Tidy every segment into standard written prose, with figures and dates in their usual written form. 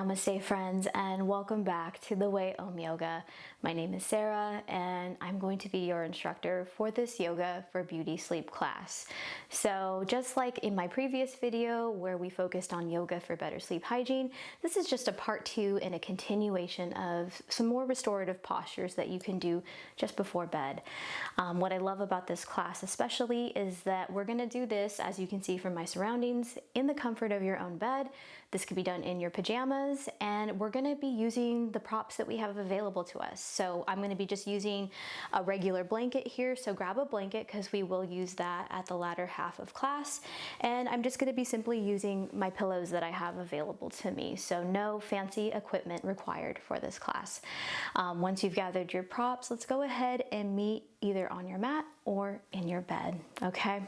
Namaste friends, and welcome back to The Way Om Yoga. My name is Sarah and I'm going to be your instructor for this Yoga for Beauty Sleep class. So just like in my previous video where we focused on yoga for better sleep hygiene, this is just a part 2 and a continuation of some more restorative postures that you can do just before bed. What I love about this class especially is that we're going to do this, as you can see from my surroundings, in the comfort of your own bed. This could be done in your pajamas, and we're going to be using the props that we have available to us. So I'm going to be just using a regular blanket here, so grab a blanket because we will use that at the latter half of class. And I'm just going to be simply using my pillows that I have available to me, so no fancy equipment required for this class. Once you've gathered your props, let's go ahead and meet either on your mat or in your bed, okay?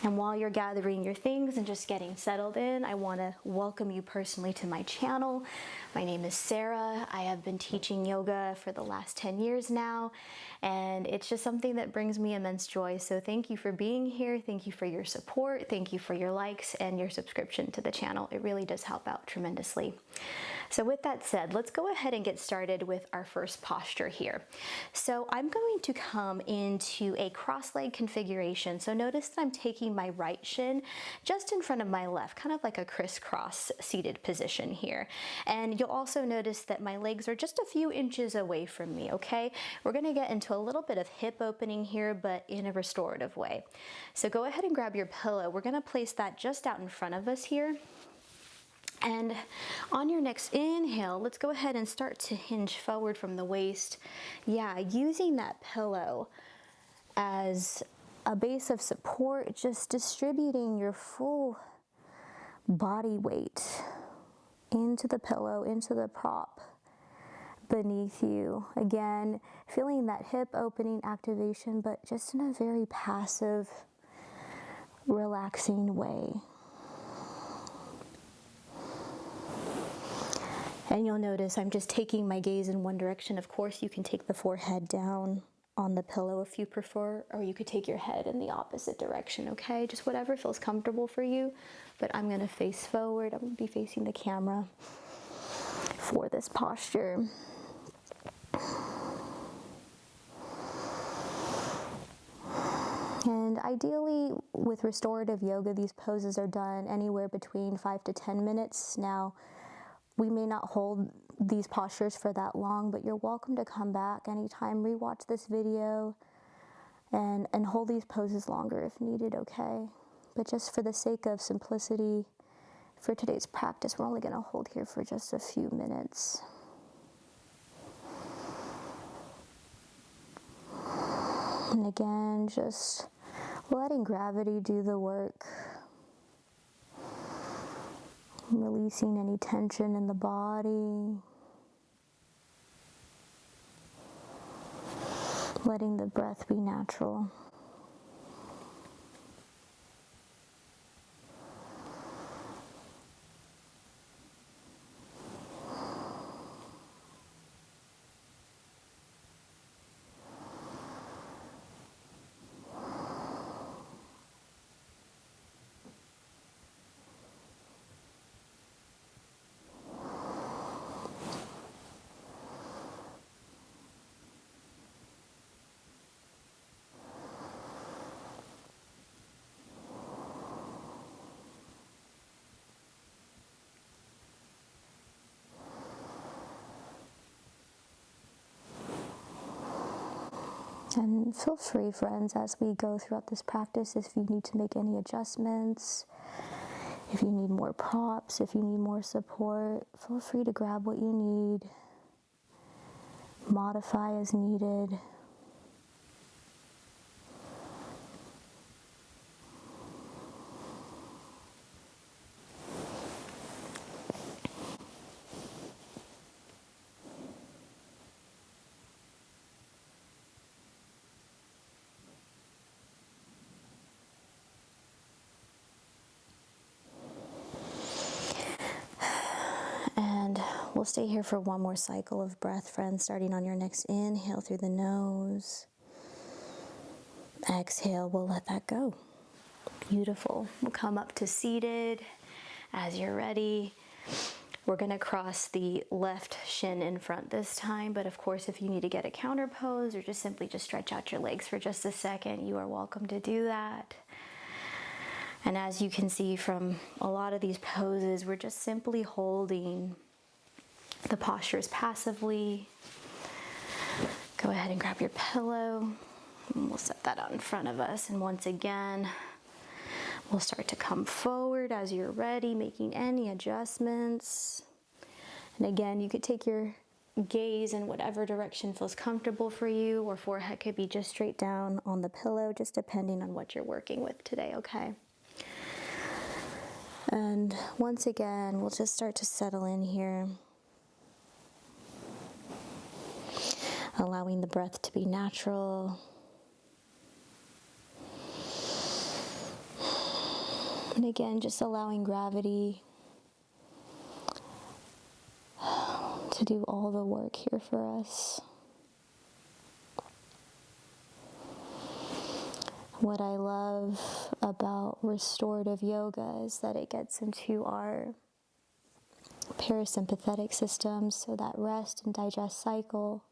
And while you're gathering your things and just getting settled in, I want to welcome you personally to my channel. My name is Sarah. I have been teaching yoga for the last 10 years now, and it's just something that brings me immense joy. So thank you for being here. Thank you for your support. Thank you for your likes and your subscription to the channel. It really does help out tremendously. So with that said, let's go ahead and get started with our first posture here. So I'm going to come into a cross-leg configuration. So notice that I'm taking my right shin just in front of my left, kind of like a crisscross seated position here. And you'll also notice that my legs are just a few inches away from me, okay? We're gonna get into a little bit of hip opening here, but in a restorative way. So go ahead and grab your pillow. We're gonna place that just out in front of us here. And on your next inhale, let's go ahead and start to hinge forward from the waist. Yeah, using that pillow as a base of support, just distributing your full body weight into the pillow, into the prop beneath you. Again, feeling that hip opening activation, but just in a very passive, relaxing way. And you'll notice I'm just taking my gaze in one direction. Of course, you can take the forehead down on the pillow if you prefer, or you could take your head in the opposite direction, okay? Just whatever feels comfortable for you. But I'm gonna face forward. I'm gonna be facing the camera for this posture. And ideally, with restorative yoga, these poses are done anywhere between 5 to 10 minutes. Now, we may not hold these postures for that long, but you're welcome to come back anytime, rewatch this video, and hold these poses longer if needed, okay? But just for the sake of simplicity, for today's practice, we're only gonna hold here for just a few minutes. And again, just letting gravity do the work. Releasing any tension in the body. Letting the breath be natural. And feel free, friends, as we go throughout this practice, if you need to make any adjustments, if you need more props, if you need more support, feel free to grab what you need, modify as needed. We'll stay here for one more cycle of breath, friends, starting on your next inhale through the nose. Exhale, we'll let that go. Beautiful. We'll come up to seated as you're ready. We're going to cross the left shin in front this time, but of course, if you need to get a counter pose or just simply just stretch out your legs for just a second, you are welcome to do that. And as you can see from a lot of these poses, we're just simply holding the postures passively. Go ahead and grab your pillow, and we'll set that out in front of us. And once again, we'll start to come forward as you're ready, making any adjustments. And again, you could take your gaze in whatever direction feels comfortable for you, or forehead could be just straight down on the pillow, just depending on what you're working with today, okay? And once again, we'll just start to settle in here, allowing the breath to be natural. And again, just allowing gravity to do all the work here for us. What I love about restorative yoga is that it gets into our parasympathetic system, so that rest and digest cycle.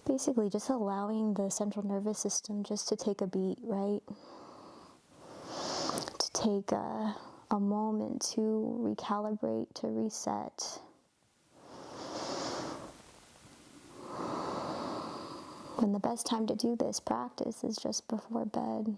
Basically just allowing the central nervous system just to take a beat, right? To take a moment to recalibrate, to reset. And the best time to do this practice is just before bed.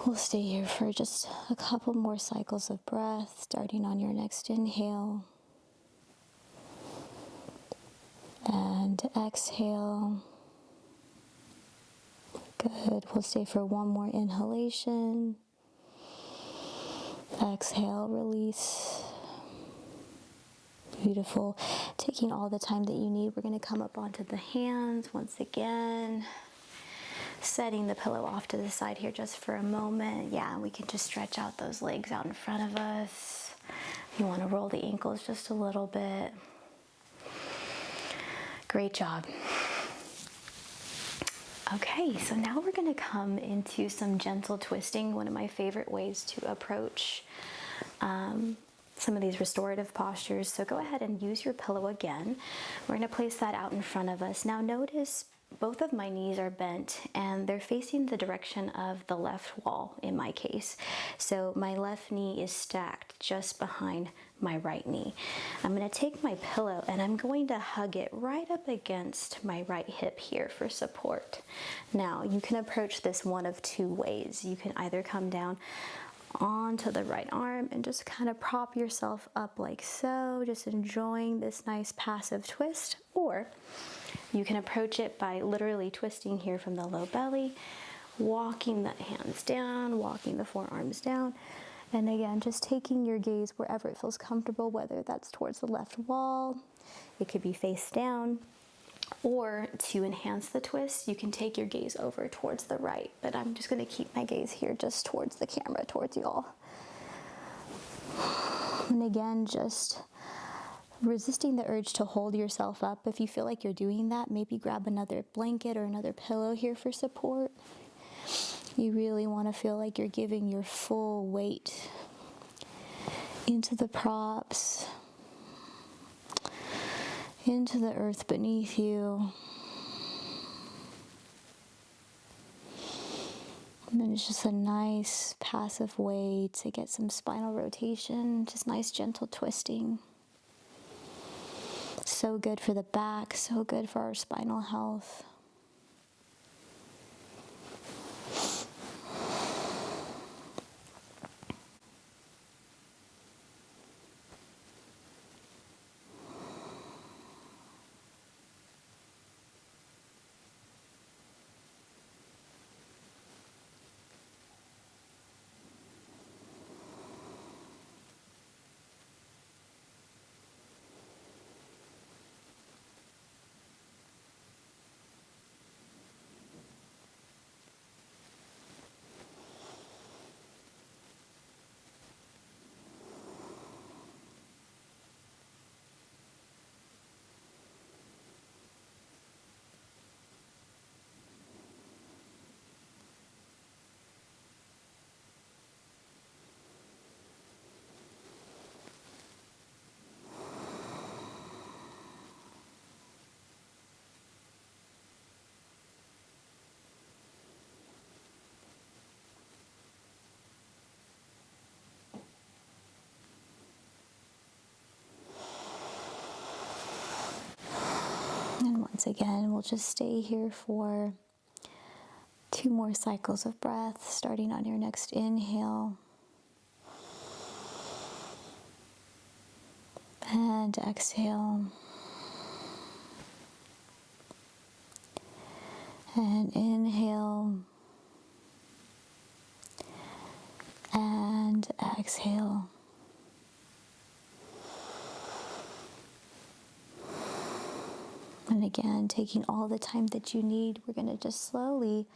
We'll stay here for just a couple more cycles of breath, starting on your next inhale and exhale. Good. We'll stay for one more inhalation. Exhale, release. Beautiful. Taking all the time that you need, we're going to come up onto the hands once again. Setting the pillow off to the side here just for a moment. Yeah, we can just stretch out those legs out in front of us. You want to roll the ankles just a little bit. Great job. Okay, so now we're going to come into some gentle twisting, one of my favorite ways to approach some of these restorative postures. So go ahead and use your pillow again. We're going to place that out in front of us. Now notice both of my knees are bent and they're facing the direction of the left wall in my case. So my left knee is stacked just behind my right knee. I'm going to take my pillow and I'm going to hug it right up against my right hip here for support. Now you can approach this one of two ways. You can either come down onto the right arm and just kind of prop yourself up like so, just enjoying this nice passive twist, or you can approach it by literally twisting here from the low belly, walking the hands down, walking the forearms down, and again, just taking your gaze wherever it feels comfortable, whether that's towards the left wall, it could be face down, or to enhance the twist, you can take your gaze over towards the right, but I'm just going to keep my gaze here just towards the camera, towards y'all. And again, just resisting the urge to hold yourself up. If you feel like you're doing that, maybe grab another blanket or another pillow here for support. You really want to feel like you're giving your full weight into the props, into the earth beneath you. And then it's just a nice passive way to get some spinal rotation, just nice gentle twisting. So good for the back, so good for our spinal health. And once again, we'll just stay here for 2 more cycles of breath, starting on your next inhale. And exhale. And inhale. And exhale. And again, taking all the time that you need, we're going to just slowly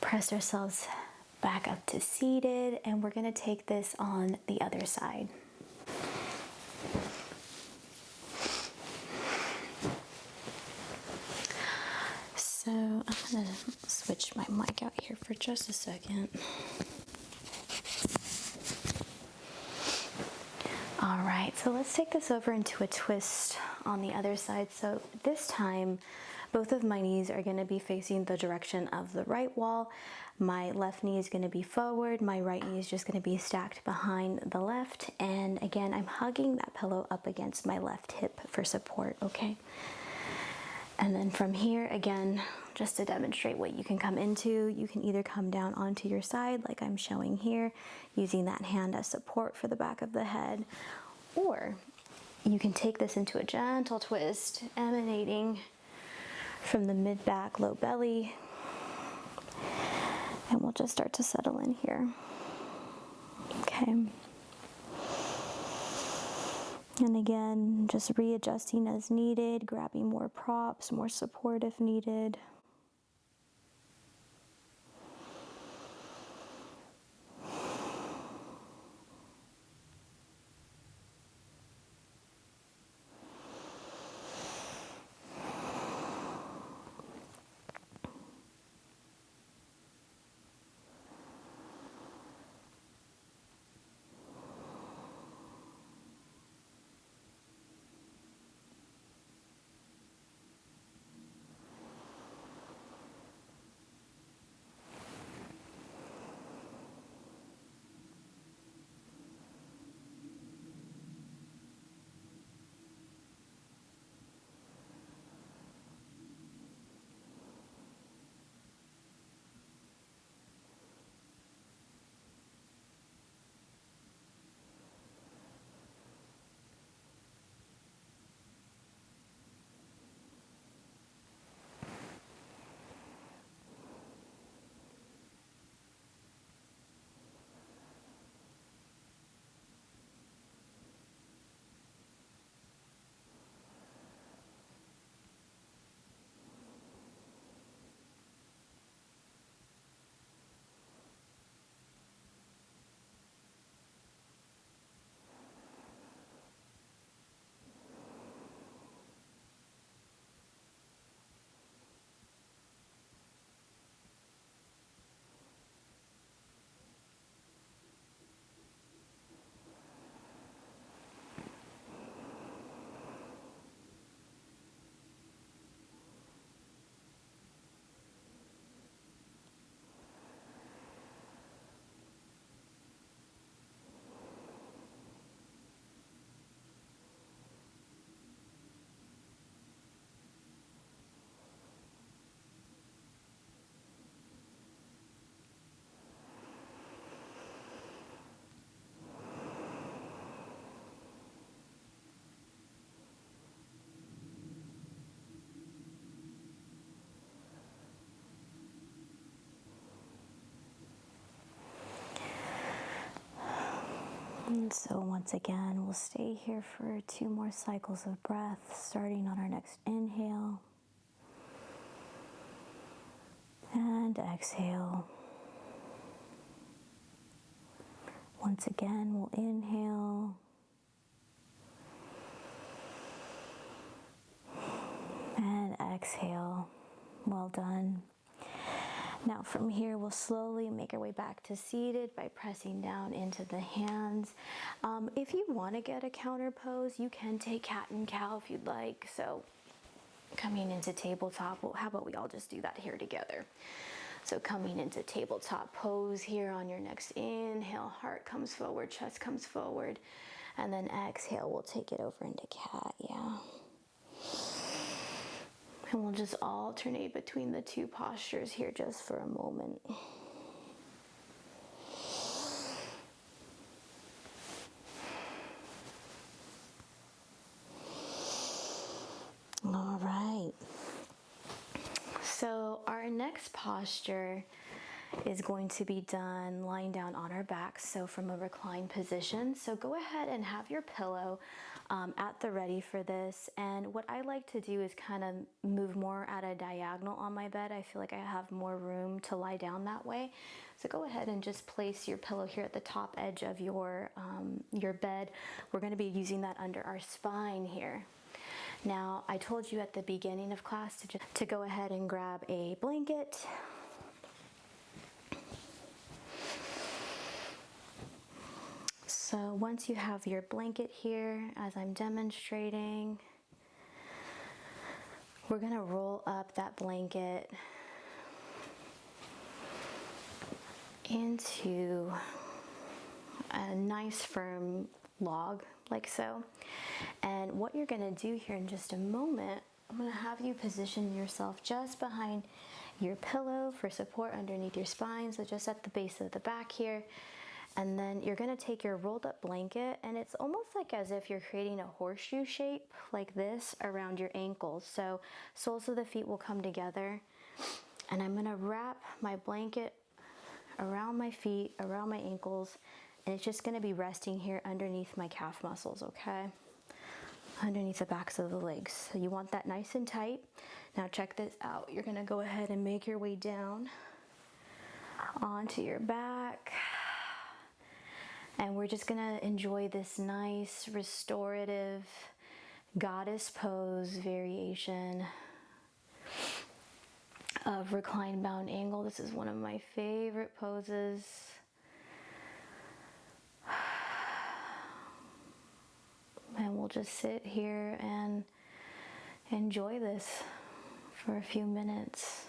press ourselves back up to seated, and we're going to take this on the other side. So I'm going to switch my mic out here for just a second. All right, so let's take this over into a twist on the other side. So this time, both of my knees are going to be facing the direction of the right wall. My left knee is going to be forward. My right knee is just going to be stacked behind the left. And again, I'm hugging that pillow up against my left hip for support, okay? And then from here, again, just to demonstrate what you can come into, you can either come down onto your side like I'm showing here, using that hand as support for the back of the head, or you can take this into a gentle twist, emanating from the mid-back, low belly, and we'll just start to settle in here. Okay. And again, just readjusting as needed, grabbing more props, more support if needed. And so once again, we'll stay here for 2 more cycles of breath, starting on our next inhale and exhale. Once again, we'll inhale and exhale. Well done. Now from here, we'll slowly make our way back to seated by pressing down into the hands. If you want to get a counter pose, you can take cat and cow if you'd like. So coming into tabletop, well, how about we all just do that here together? So coming into tabletop pose here on your next inhale, heart comes forward, chest comes forward, and then exhale, we'll take it over into cat, yeah. And we'll just alternate between the 2 postures here just for a moment. All right. So our next posture is going to be done lying down on our backs, so from a reclined position. So go ahead and have your pillow at the ready for this. And what I like to do is kind of move more at a diagonal on my bed. I feel like I have more room to lie down that way. So go ahead and just place your pillow here at the top edge of your bed. We're going to be using that under our spine here. Now, I told you at the beginning of class to go ahead and grab a blanket. So once you have your blanket here, as I'm demonstrating, we're going to roll up that blanket into a nice firm log, like so. And what you're going to do here in just a moment, I'm going to have you position yourself just behind your pillow for support underneath your spine, so just at the base of the back here. And then you're going to take your rolled up blanket, and it's almost like as if you're creating a horseshoe shape like this around your ankles. So soles of the feet will come together, and I'm going to wrap my blanket around my feet, around my ankles, and it's just going to be resting here underneath my calf muscles, okay? Underneath the backs of the legs. So you want that nice and tight. Now check this out. You're going to go ahead and make your way down onto your back. And we're just gonna enjoy this nice restorative goddess pose variation of reclined bound angle. This is one of my favorite poses. And we'll just sit here and enjoy this for a few minutes.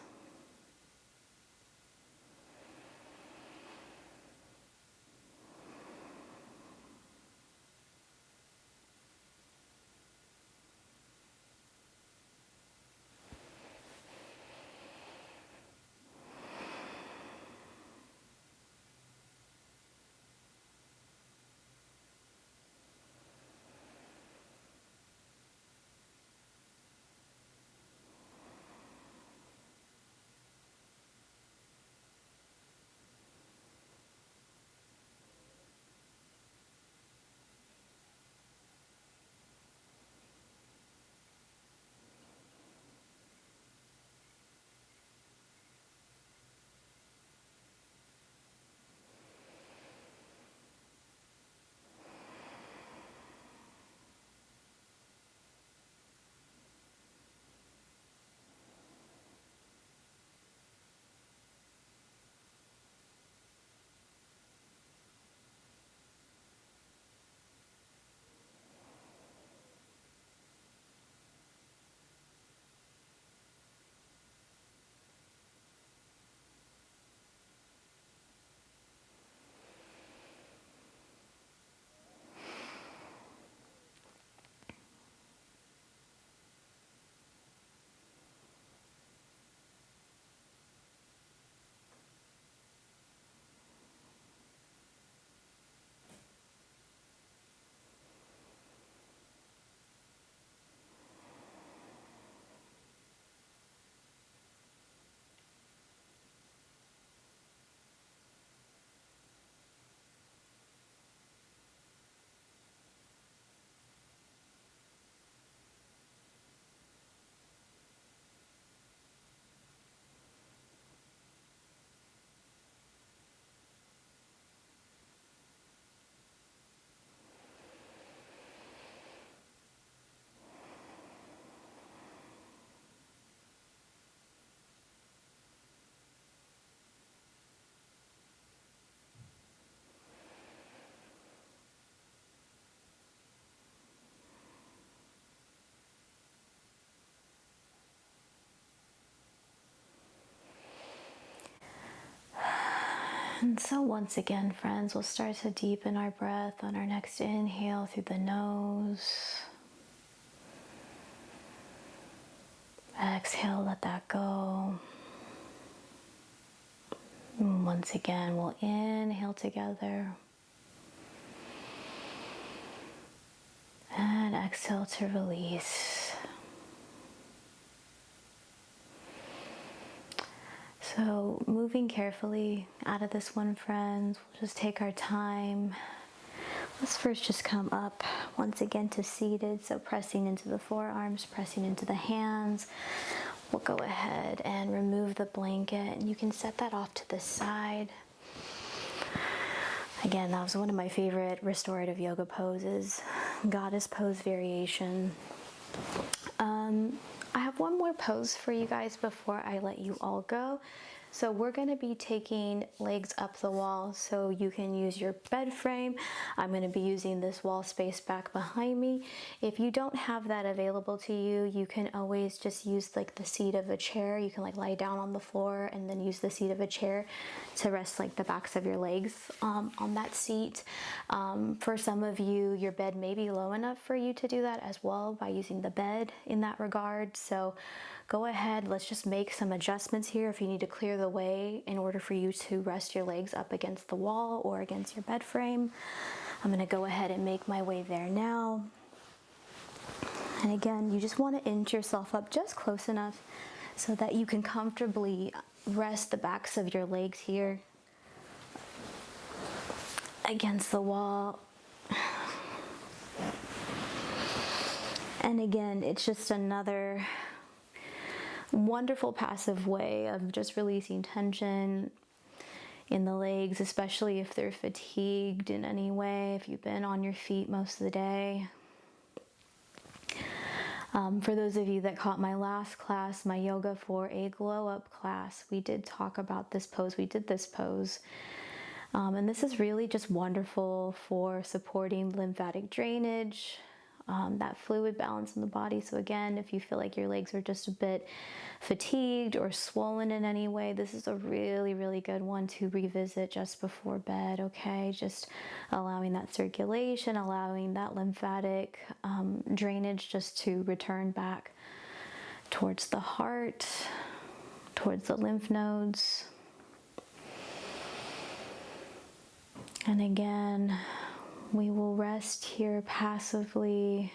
And so once again, friends, we'll start to deepen our breath on our next inhale through the nose. Exhale, let that go. And once again, we'll inhale together. And exhale to release. So moving carefully out of this one, friends, we'll just take our time. Let's first just come up once again to seated. So pressing into the forearms, pressing into the hands. We'll go ahead and remove the blanket, and you can set that off to the side. Again, that was one of my favorite restorative yoga poses, goddess pose variation. I have one more pose for you guys before I let you all go. So we're going to be taking legs up the wall, so you can use your bed frame. I'm going to be using this wall space back behind me. If you don't have that available to you, you can always just use like the seat of a chair. You can like lie down on the floor and then use the seat of a chair to rest like the backs of your legs on that seat. For some of you, your bed may be low enough for you to do that as well by using the bed in that regard. So go ahead, let's just make some adjustments here if you need to clear the way in order for you to rest your legs up against the wall or against your bed frame. I'm gonna go ahead and make my way there now. And again, you just wanna inch yourself up just close enough so that you can comfortably rest the backs of your legs here against the wall. And again, it's just another wonderful passive way of just releasing tension in the legs, especially if they're fatigued in any way, if you've been on your feet most of the day. For those of you that caught my last class, my Yoga for a Glow Up class, we did talk about this pose. We did this pose. And this is really just wonderful for supporting lymphatic drainage, that fluid balance in the body. So again, if you feel like your legs are just a bit fatigued or swollen in any way, this is a really, really good one to revisit just before bed, okay? Just allowing that circulation, allowing that lymphatic drainage just to return back towards the heart, towards the lymph nodes. And again, we will rest here passively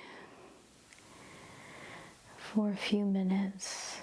for a few minutes.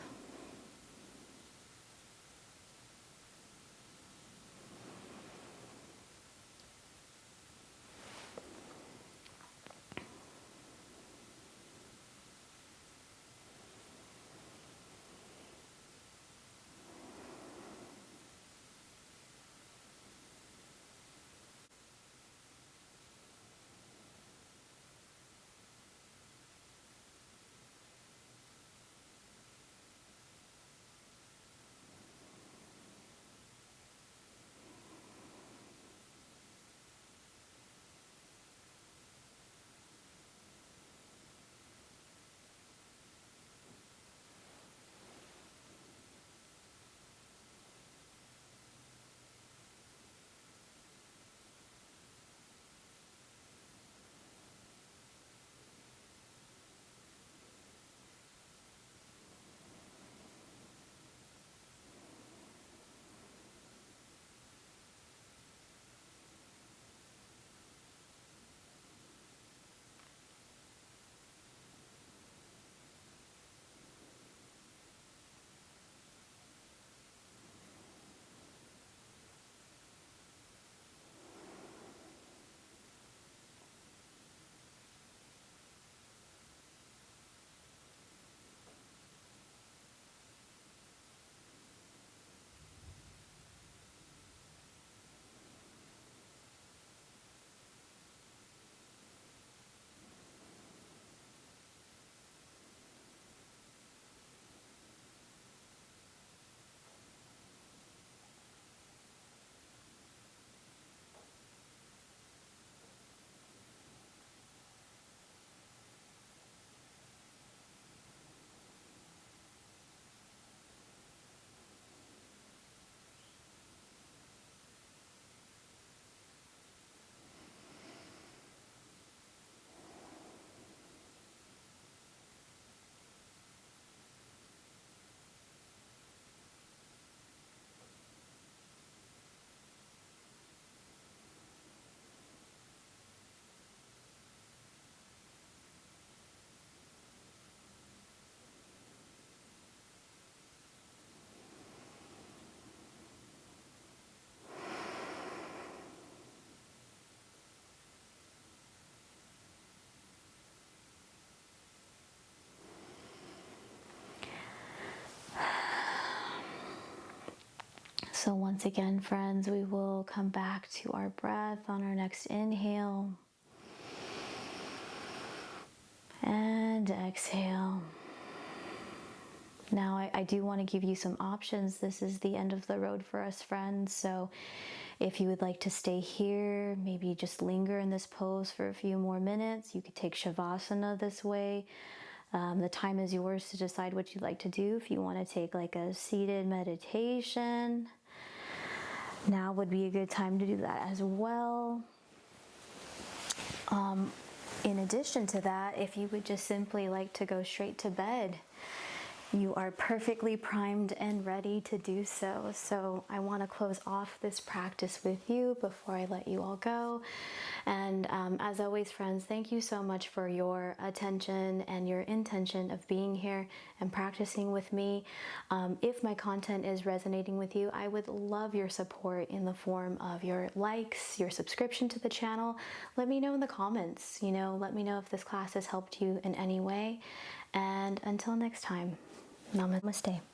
So once again, friends, we will come back to our breath on our next inhale and exhale. Now, I do want to give you some options. This is the end of the road for us, friends. So if you would like to stay here, maybe just linger in this pose for a few more minutes. You could take Shavasana this way. The time is yours to decide what you'd like to do. If you want to take like a seated meditation, now would be a good time to do that as well. In addition to that, if you would just simply like to go straight to bed, you are perfectly primed and ready to do so. So I want to close off this practice with you before I let you all go. And as always, friends, thank you so much for your attention and your intention of being here and practicing with me. If my content is resonating with you, I would love your support in the form of your likes, your subscription to the channel. Let me know in the comments, let me know if this class has helped you in any way. And until next time, namaste.